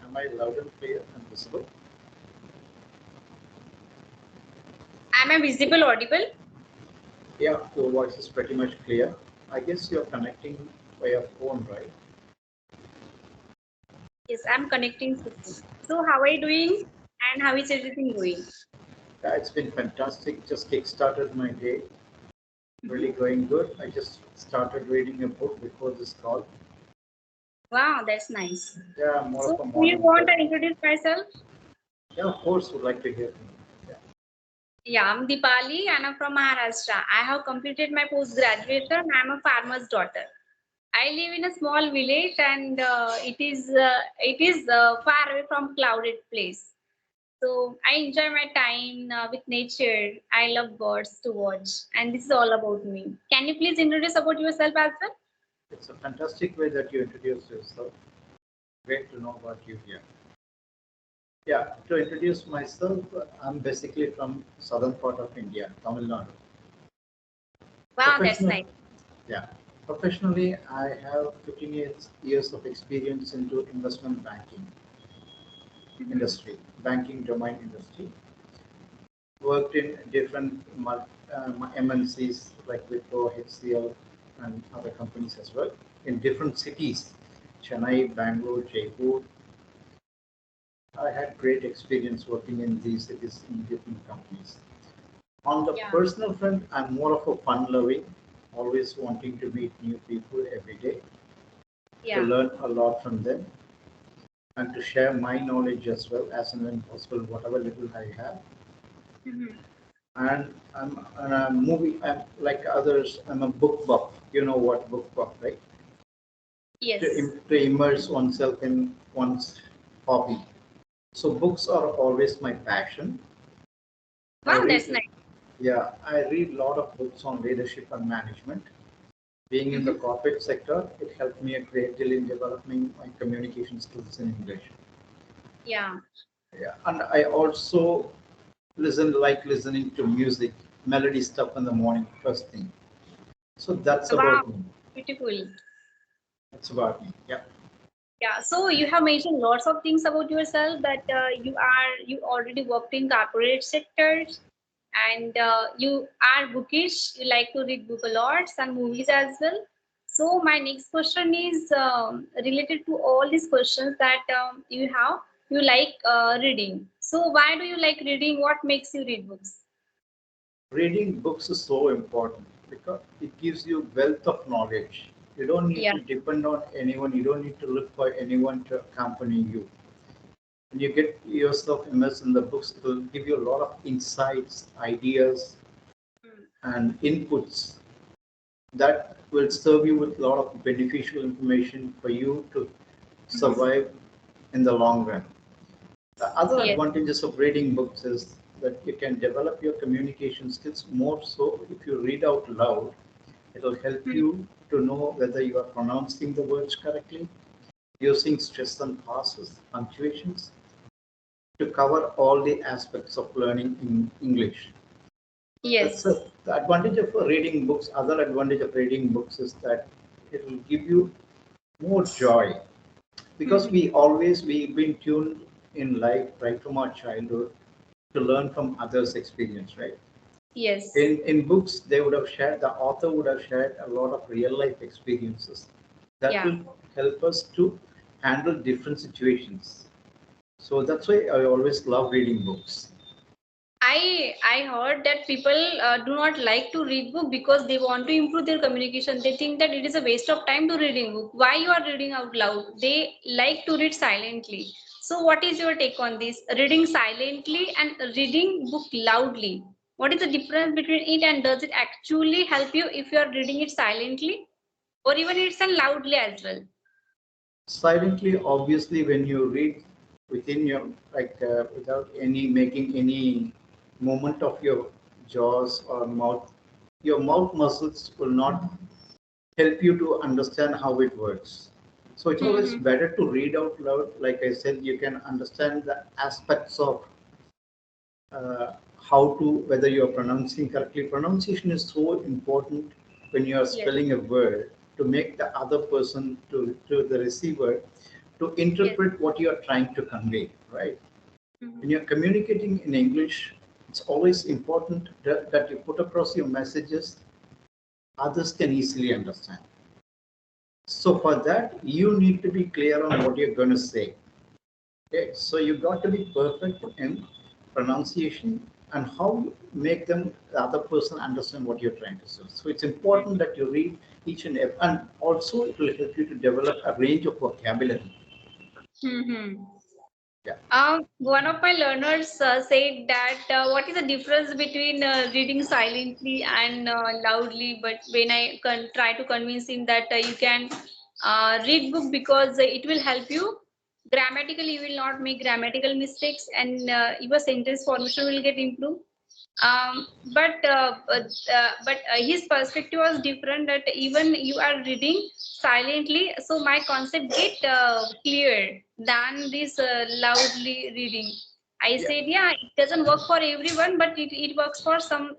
Am I loud and clear and visible? Am I visible, audible? Yeah, your voice is pretty much clear. I guess you're connecting via phone, right? Yes, I'm connecting to you. So how are you doing? And how is everything going? Yeah, it's been fantastic. Just kick-started my day. Really going good. I just started reading a book before this call. Wow, that's nice. Yeah, more So of a do you morning want person. to introduce myself? Yeah, of course, would like to hear from you. Yeah. Yeah, I'm Dipali and I'm from Maharashtra. I have completed my post-graduation. I'm a farmer's daughter. I live in a small village and it is far away from crowded place. So I enjoy my time with nature. I love birds to watch, and this is all about me. Can you please introduce about yourself as well? It's a fantastic way that you introduced yourself. Great to know about you here. Yeah, to introduce myself, I'm basically from southern part of India, Tamil Nadu. Wow, that's Professional, nice. yeah. Professionally, I have 15 years of experience into investment banking industry, banking domain industry. Worked in different MNCs like Wipro, HCL, and other companies as well in different cities, Chennai, Bangalore, Jaipur. I had great experience working in these cities in different companies. On the Yeah, personal front, I'm more of a fun loving, always wanting to meet new people every day, to yeah. learn a lot from them, and to share my knowledge as well as and when possible, whatever little I have. Mhm. And I'm movie. I'm like others. I'm a book buff. You know what book buff, right? Yes. To immerse oneself in one's hobby. So books are always my passion. I Wow, that's read, nice. yeah, I read a lot of books on leadership and management. Being in the Mhm. corporate sector, it helped me a great deal in developing my communication skills in English. Yeah. Yeah, and I also like listening to music, melody stuff in the morning, first thing. So that's Wow, about me. beautiful. That's about me. Yeah. Yeah. So you have mentioned lots of things about yourself that you already worked in corporate sectors and you are bookish. You like to read book a lot and movies as well. So my next question is related to all these questions that you have. You like reading. So why do you like reading? What makes you read books? Reading books is so important because it gives you wealth of knowledge. You don't need Yeah. to depend on anyone. You don't need to look for anyone to accompany you. When you get yourself immersed in the books, it will give you a lot of insights, ideas, and inputs that will serve you with a lot of beneficial information for you to Mhm. survive in the long run. The other Yes. advantages of reading books is that you can develop your communication skills more so if you read out loud. It will help Mhm. you to know whether you are pronouncing the words correctly, using stress and pauses, punctuations, to cover all the aspects of learning in English. That's Yes. the advantage of reading books. Other advantage of reading books is that it will give you more joy because Mhm. we've been tuned in life right from our childhood to learn from others' experience, right? Yes. In books, they would have shared, the author would have shared a lot of real life experiences that Yeah. will help us to handle different situations. So that's why I always love reading books. I heard that people do not like to read book because they want to improve their communication. They think that it is a waste of time to reading book. Why you are reading out loud? They like to read silently. So what is your take on this? Reading silently and reading book loudly. What is the difference between it and does it actually help you if you are reading it silently or even it's loudly as well? Silently, obviously, when you read within your, without any making any movement of your jaws or mouth, your mouth muscles will not help you to understand how it works. So it's always Mm-hmm. better to read out loud. Like I said, you can understand the aspects of how to, whether you are pronouncing correctly. Pronunciation is so important when you are Yes. spelling a word to make the other person, to the receiver, to Yes. interpret what you are trying to convey, right? When Mhm. you're communicating in English, it's always important that you put across your messages others can easily understand. So for that, you need to be clear on what you're going to say. Okay, so you got to be perfect in pronunciation and how you make them the other person understand what you're trying to say. So it's important that you read each and every, and also it will help you to develop a range of vocabulary. Mhm. Yeah. One of my learners said that what is the difference between reading silently and loudly? But when I try to convince him that you can read book because it will help you grammatically, you will not make grammatical mistakes, and your sentence formation will get improved. But his perspective was different, that even you are reading silently, so my concept get clear than this loudly reading. I Yeah. said, yeah, it doesn't work for everyone, but it works for some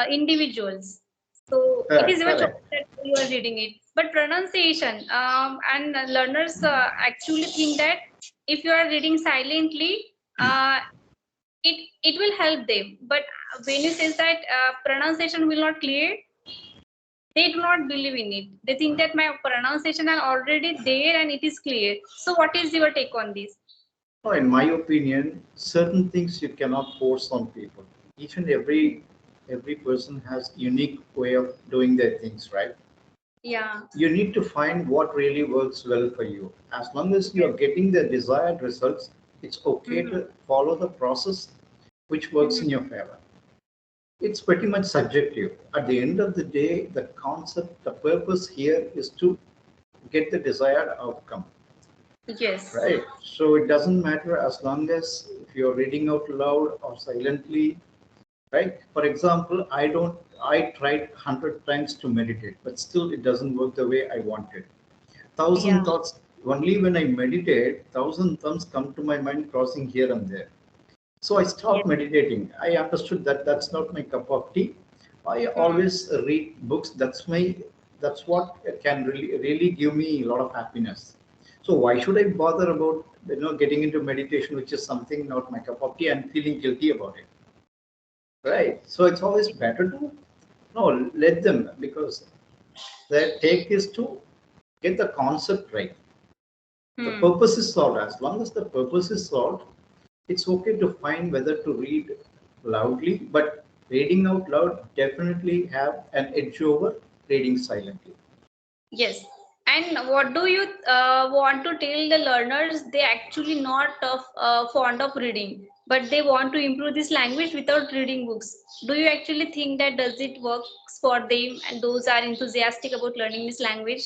individuals. So it is Correct. your Correct. choice that you are reading it. But pronunciation, and learners actually think that if you are reading silently, it will help them. But when you say that pronunciation will not clear, they do not believe in it. They think that my pronunciation are already there and it is clear. So what is your take on this? No, in my opinion, certain things you cannot force on people. Each and every person has unique way of doing their things, right? Yeah. You need to find what really works well for you. As long as you Yes. are getting the desired results, it's okay Mm-hmm. to follow the process which works Mm-hmm. in your favor. It's pretty much subjective. At the end of the day, the concept, the purpose here is to get the desired outcome, Yes. right? So it doesn't matter as long as if you're reading out loud or silently, right? For example, I tried 100 times to meditate, but still it doesn't work the way I wanted. Thousand Yeah. thoughts, only when I meditate, thousand thoughts come to my mind crossing here and there. So I Yes. stopped meditating. I understood that that's not my cup of tea. I Mm. always read books. That's what can really give me a lot of happiness. So why should I bother about getting into meditation, which is something not my cup of tea, and feeling guilty about it, right? So it's always better to no let them, because their take is to get the concept right. The Hmm. purpose is solved. As long as the purpose is solved, it's okay to find whether to read loudly, but reading out loud definitely have an edge over reading silently. Yes. And what do you want to tell the learners? They actually not of fond of reading, but they want to improve this language without reading books. Do you actually think that does it works for them and those are enthusiastic about learning this language?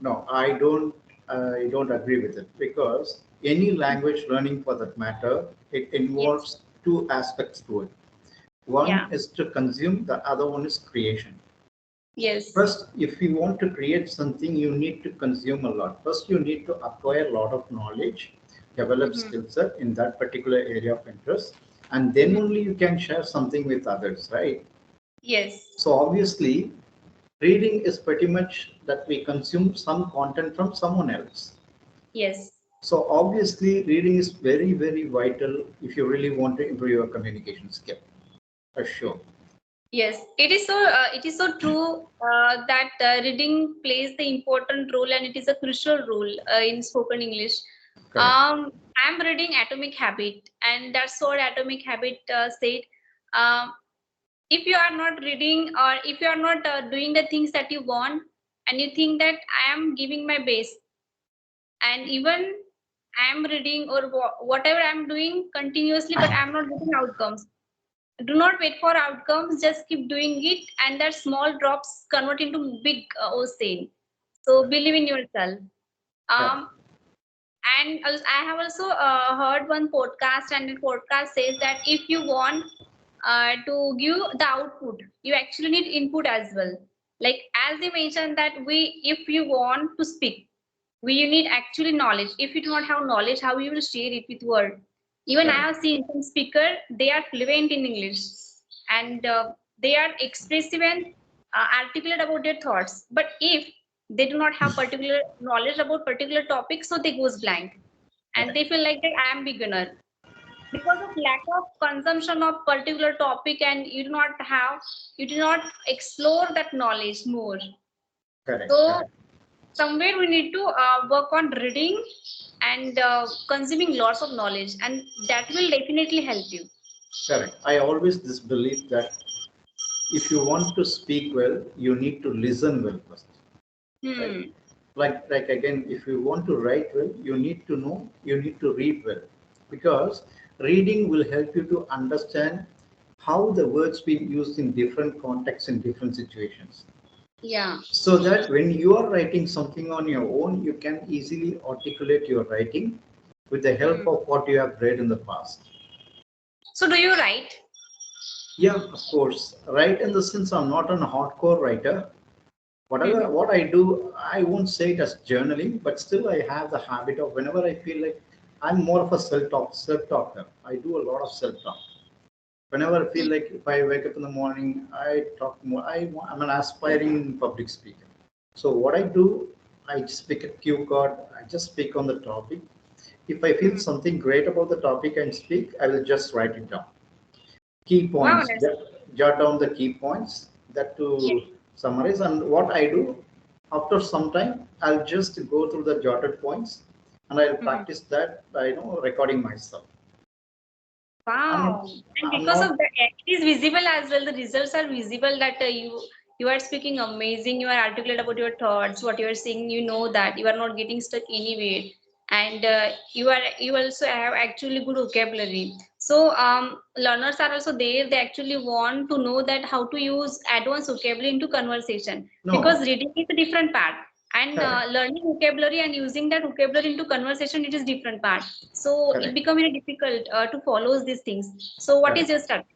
No, I don't agree with it, because any language learning for that matter, it Yes. involves two aspects to it. One Yeah. is to consume, the other one is creation. Yes. First, if you want to create something, you need to consume a lot. First, you need to acquire a lot of knowledge, develop Mm-hmm. skill set in that particular area of interest, and then Mm-hmm. only you can share something with others, right? Yes. So obviously, reading is pretty much that we consume some content from someone else. Yes. So obviously, reading is very, very vital if you really want to improve your communication skill, for sure. Yes, it is so true that reading plays the important role and it is a crucial role in spoken English. Correct. I'm reading Atomic Habit, and that's what Atomic Habit said. Um, if you are not reading or if you are not doing the things that you want, and you think that I am giving my best, and even I am reading or whatever I'm doing continuously, but I'm not getting outcomes, do not wait for outcomes, just keep doing it, and that small drops convert into big ocean. So believe in yourself. Correct. um and I have also heard one podcast, and the podcast says that if you want to give the output, you actually need input as well. Like as they mentioned that we if you want to speak, we you need actually knowledge. If you do not have knowledge, how you will share it with word? Even I Correct. have seen some speaker, they are fluent in English, and they are expressive and articulate about their thoughts. But if they do not have particular knowledge about particular topic, so they goes blank and they feel like that I am beginner because of lack of consumption of particular topic, and you do not explore that knowledge more. Correct, So correct, somewhere we need to work on reading and consuming lots of knowledge, and that will definitely help you. correct. I always this belief that if you want to speak well, you need to listen well first. Right? Hmm. Like again, if you want to write well, you need to know, you need to read well, because reading will help you to understand how the words being used in different contexts in different situations. Yeah. So that when you are writing something on your own, you can easily articulate your writing with the help Hmm. of what you have read in the past. So do you write? Yeah, of course. Write in the sense I'm not an hardcore writer. Whatever what I do, I won't say it as journaling, but still I have the habit of whenever I feel like I'm more of a self-talker. I do a lot of self-talk. Whenever I feel like if I wake up in the morning, I talk more. I'm an aspiring public speaker. So what I do, I just pick a cue card. I just speak on the topic. If I feel something great about the topic and speak, I will just write it down. Key Wow, points, that's jot down the key points that yeah. to summarize. And what I do after some time, I'll just go through the jotted points and I'll Mhm. practice that by recording myself. I'm not, Wow. And I'm because of not that, it is visible as well. The results are visible that you are speaking amazing. You are articulate about your thoughts, what you are saying. You know that you are not getting stuck anywhere, and you also have actually good vocabulary. So learners are also there. They actually want to know that how to use advanced vocabulary into conversation, because no reading is a different part, and correct, learning vocabulary and using that vocabulary into conversation, it is different part. So it correct, become very difficult to follow these things. So what is correct. your strategy?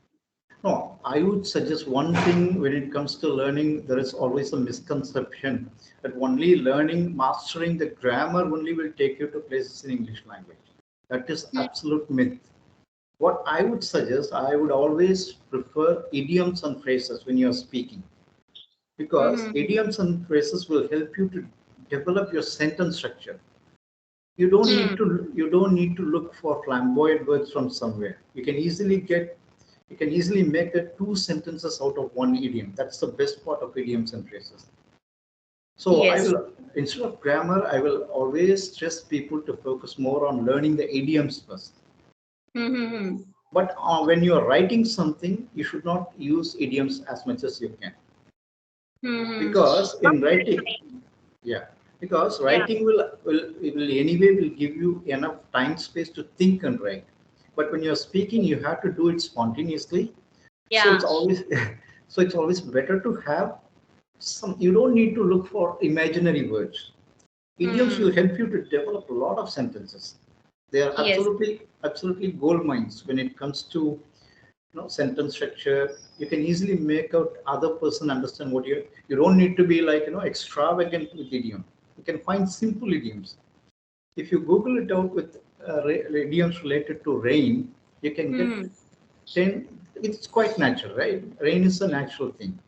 No, I would suggest one thing when it comes to learning, there is always a misconception that only learning, mastering the grammar only will take you to places in English language. That is Hmm. absolute myth. What I would suggest, I would always prefer idioms and phrases when you're speaking, because Mhm. idioms and phrases will help you to develop your sentence structure. You don't need to look for flamboyant words from somewhere. You can easily make two sentences out of one idiom. That's the best part of idioms and phrases. So I Yes. will, instead of grammar, I will always stress people to focus more on learning the idioms first. Mm-hmm. But when you are writing something, you should not use idioms as much as you can, Mm-hmm. because in writing, yeah, because Yeah. writing will anyway will give you enough time space to think and write. But when you're speaking, you have to do it spontaneously. So Yeah. it's always so it's always better to have some. You don't need to look for imaginary words. Idioms Mm-hmm. will help you to develop a lot of sentences. They are Yes. absolutely gold mines when it comes to sentence structure. You can easily make out other person understand what you don't need to be like extravagant with idiom. You can find simple idioms. If you google it out with idioms related to rain, you can get Mm-hmm. 10. It's quite natural, right? Rain is a natural thing,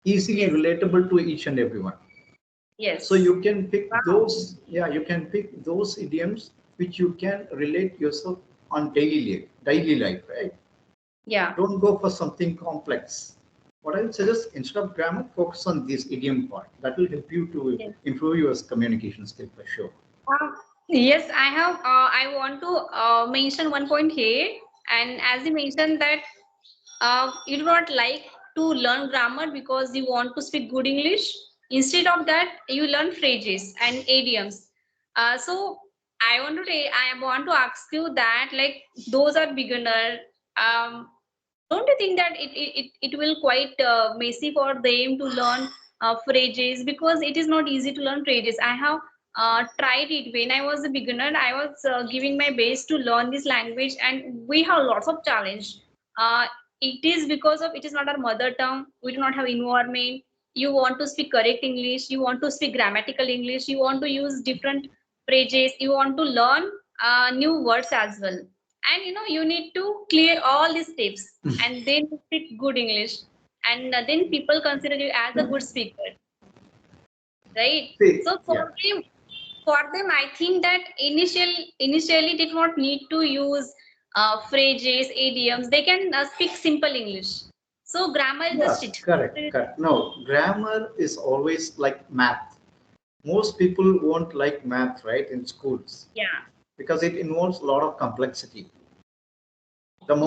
easily Yes. relatable to each and everyone. So Yes. you can pick Wow. those, yeah, you can pick those idioms which you can relate yourself on daily life, right? Yeah. Don't go for something complex. What I would suggest, instead of grammar, focus on this idiom part. That will help you to Yes. improve your communication skill for sure. Yes, I have. I want to mention one point here, and as you mentioned that you do not like to learn grammar because you want to speak good English. Instead of that, you learn phrases and idioms. So I want to ask you that, like, those are beginner. Um, don't you think that it will quite messy for them to learn phrases, because it is not easy to learn phrases. I have tried it when I was a beginner. I was giving my best to learn this language, and we have lots of challenge. uh, it is because of it is not our mother tongue. We do not have environment. You want to speak correct English, you want to speak grammatical English, you want to use different phrases, you want to learn new words as well, and you need to clear all these steps, and then you speak good English, and then people consider you as a good speaker. right? See, So yeah, for them, I think that initially they do not need to use phrases, idioms. They can speak simple English. So grammar is yeah, just it. correct, correct. No, grammar is always like math. Most people won't like math, right, in schools Yeah. because it involves a lot of complexity.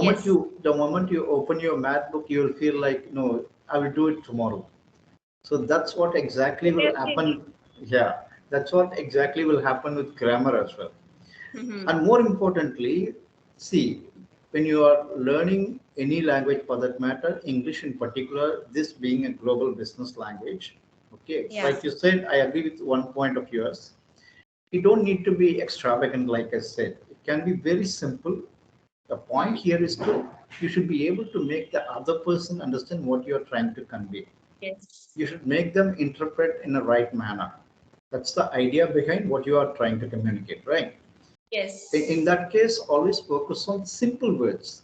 Yes. The moment you open your math book, you will feel like, no, I will do it tomorrow. So that's what exactly will Definitely. happen. Yeah, that's what exactly will happen with grammar as well. Mm-hmm. And more importantly, see, when you are learning any language for that matter, English in particular, this being a global business language, okay, Yeah. like you said, I agree with one point of yours. You don't need to be extravagant, like I said. It can be very simple. The point Hmm. here is to you should be able to make the other person understand what you are trying to convey. Yes. You should make them interpret in a right manner. That's the idea behind what you are trying to communicate, right? In Yes. that case, always focus on simple words.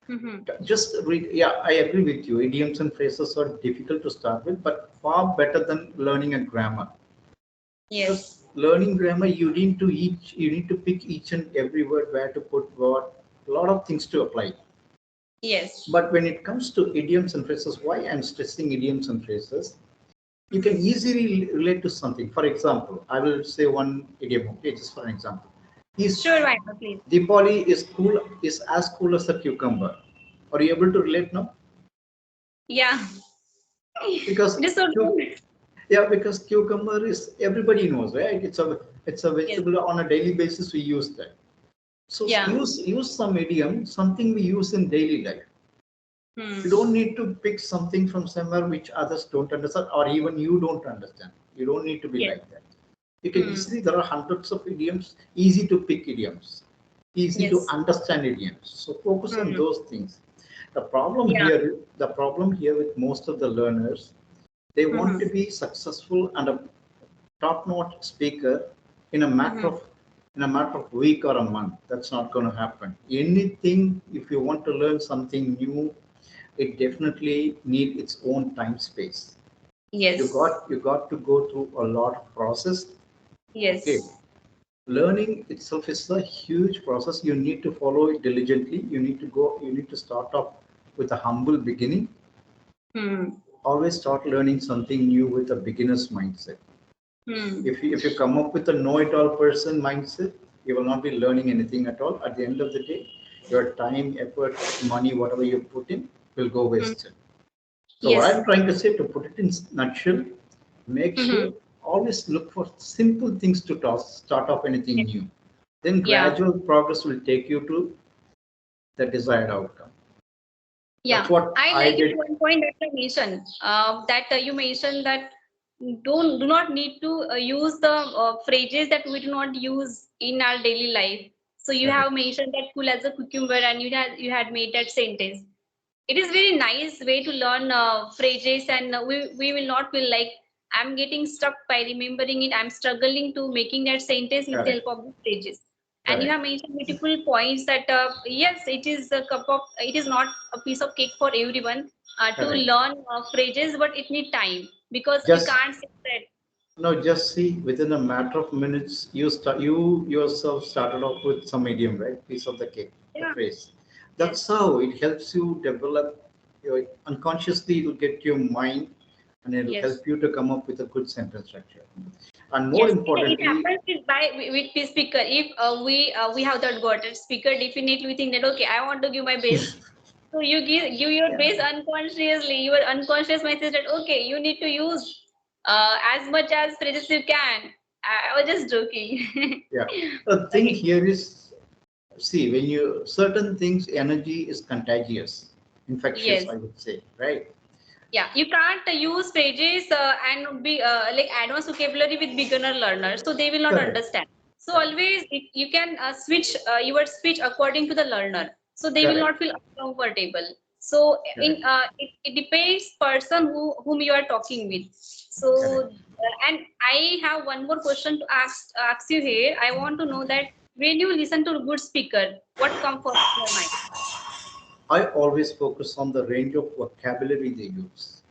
Mm-hmm. Just read. Yeah, I agree with you. Idioms and phrases are difficult to start with, but far better than learning a grammar. Because Yes. learning grammar, you need to pick each and every word where to put what, a lot of things to apply. Yes. But when it comes to idioms and phrases, why I'm stressing idioms and phrases, you can Mm-hmm. easily relate to something. For example, I will say one idiom, okay, just for an example. Is Sure, why not, please? Dipali is as cool as a cucumber. Are you able to relate now? Yeah. Because It is so cu- true. yeah, because cucumber is everybody knows, right? It's a Yes. vegetable on a daily basis we use that. So Yeah. use some idiom, something we use in daily life. Hmm. You don't need to pick something from somewhere which others don't understand, or even you don't understand. You don't need to be Yes. like that. You can Hmm. easily, there are hundreds of idioms, easy to pick idioms, easy to Yes. understand idioms. So focus on Hmm. those things. Yeah. The problem here with most of the learners, they want Mm-hmm. to be successful and a top-notch speaker in a matter Mm-hmm. of week or a month. That's not going to happen. Anything, if you want to learn something new, it definitely need its own time space. Yes. You got to go through a lot of process. Okay, Yes. learning itself is a huge process. You need to follow it diligently. You need to start off with a humble beginning. Hmm. Always start learning something new with a beginner's mindset. Hmm. If you come up with a know-it-all person mindset, you will not be learning anything at all. At the end of the day, your time, effort, money, whatever you put in, will go Hmm. wasted. So what Yes. I'm trying to say, to put it in nutshell, make Mm-hmm. sure always look for simple things to start off anything Yes. new. Then Yeah. gradual progress will take you to the desired outcome. That's Yeah. what I I like it did. one point that you mentioned. That you mentioned that do not need to use the phrases that we do not use in our daily life. So you Correct. have mentioned that cool as a cucumber, and you had made that sentence. It is very nice way to learn phrases, and we will not feel like I'm getting stuck by remembering it. I'm struggling to making that sentence with the Correct. help of the phrases. And you Correct. have mentioned beautiful points that yes, it is not a piece of cake for everyone to Correct. learn phrases, but it need time because you Just can't say that. No, just see within a matter of minutes, you yourself started off with some idiom, right? Piece of the cake, the Yeah. phrase. That's Yes. how it helps you develop your unconsciously. It'll get your mind, and it'll Yes. help you to come up with a good sentence structure. And more Yes, it importantly, happens with the speaker. If we have that got a speaker, definitely we think that okay, I want to give my best. So you give your yeah, best unconsciously. Your unconscious message that okay, you need to use as much as phrases you can. I was just joking. yeah. The thing Okay. here is, see, when you certain things, energy is contagious, infectious, Yes. I would say, right? Yeah, you can't use phrases and be like advanced vocabulary with beginner learners, so they will not Correct. understand. So Correct. always you can switch your speech according to the learner, so they will Correct. not feel uncomfortable. So Correct. it depends person whom you are talking with. So Correct. and I have one more question to ask you here. I want to know that when you listen to a good speaker, what comes first in your mind? I always focus on the range of vocabulary they use.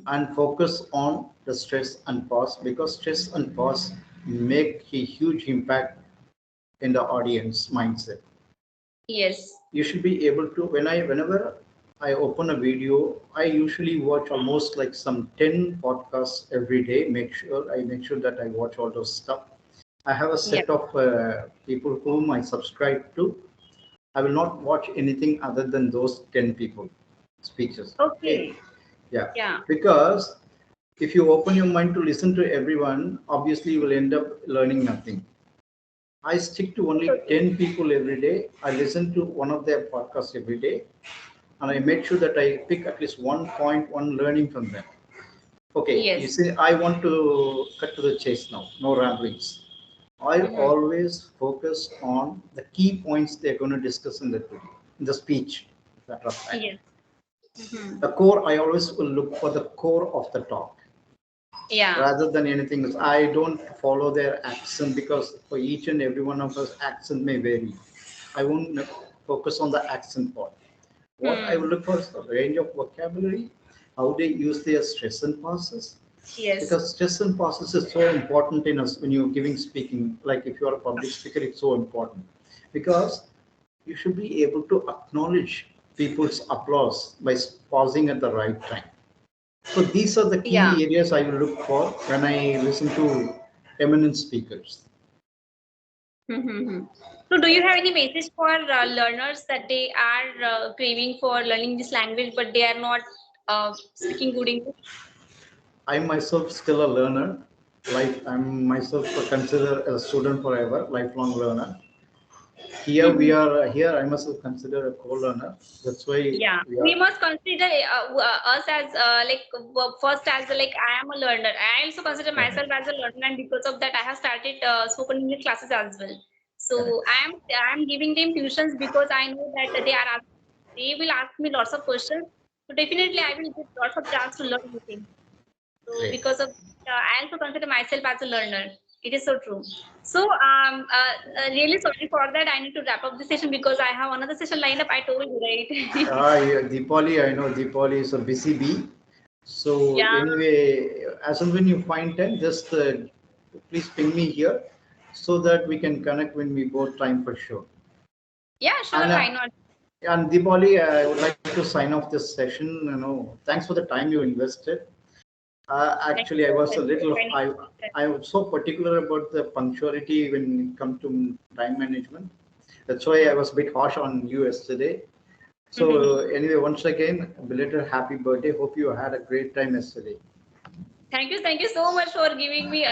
and focus on the stress and pause, because stress and pause make a huge impact in the audience mindset. Yes. You should be able to, whenever I open a video, I usually watch almost like some 10 podcasts every day. Make sure that I watch all those stuff. I have a Yeah. set of people whom I subscribe to. I will not watch anything other than those 10 people speeches. Okay. Okay. Yeah. Yeah. Because if you open your mind to listen to everyone, obviously you will end up learning nothing. I stick to only So true. 10 people every day. I listen to one of their podcasts every day, and I make sure that I pick at least one point, one learning from them. Okay, you Yes. see, I want to cut to the chase now, no ramblings. I Mm-hmm. always focus on the key points they're going to discuss in the video, in the speech, matter of fact. Yes. Mm-hmm. The core, I always will look for the core of the talk Yeah. rather than anything else. I don't follow their accent, because for each and every one of us, accent may vary. I won't focus on the accent part. What I will Hmm. look for is the range of vocabulary, how they use their stress and pauses, Yes. because stress and pauses is so important in us when you're giving speaking. Like if you're a public speaker, it's so important, because you should be able to acknowledge people's applause by pausing at the right time. So these are the Yeah. key areas I will look for when I listen to eminent speakers. Mm-hmm. So, do you have any message for learners that they are craving for learning this language, but they are not speaking good English? I myself still a learner. Like I'm myself considered a student forever, lifelong learner. Here we are. Here I must consider a co-learner. That's why Yeah, we we are. must consider us as first as like I am a learner. I also consider Correct. myself as a learner, and because of that, I have started spoken English classes as well. So Correct. I am giving them tuitions because I know that they will ask me lots of questions. So definitely, I will get lots of chance to learn new things. So Great. because of I also consider myself as a learner. It is so true. So really sorry for that. I need to wrap up the session because I have another session lined up. I told you, right? Yeah, Dipali, I know Dipali is a busy bee. So Yeah. anyway, as and when you find time, just please ping me here so that we can connect when we both time for sure. Yeah, sure. And Why not? and Dipali, I would like to sign off this session. Thanks for the time you invested. Thank you Actually, I so was much a for little, joining. I was so particular about the punctuality when it comes to time management. That's why I was a bit harsh on you yesterday. So anyway, once again, belated happy birthday. Hope you had a great time yesterday. Thank you so much for giving me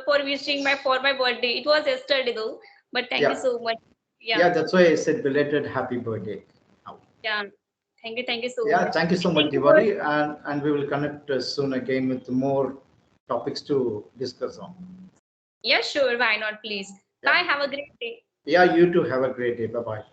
for wishing my birthday. It was yesterday though, but thank you Yeah, so much. Yeah, yeah, that's why I said belated happy birthday. yeah. Thank you so Yeah, much. thank you so much, Thank you for Diwali, and we will connect soon again with more topics to discuss on. yeah, sure. Why not? Please. Yeah, Bye. Have a great day. yeah, you too. Have a great day. Bye bye.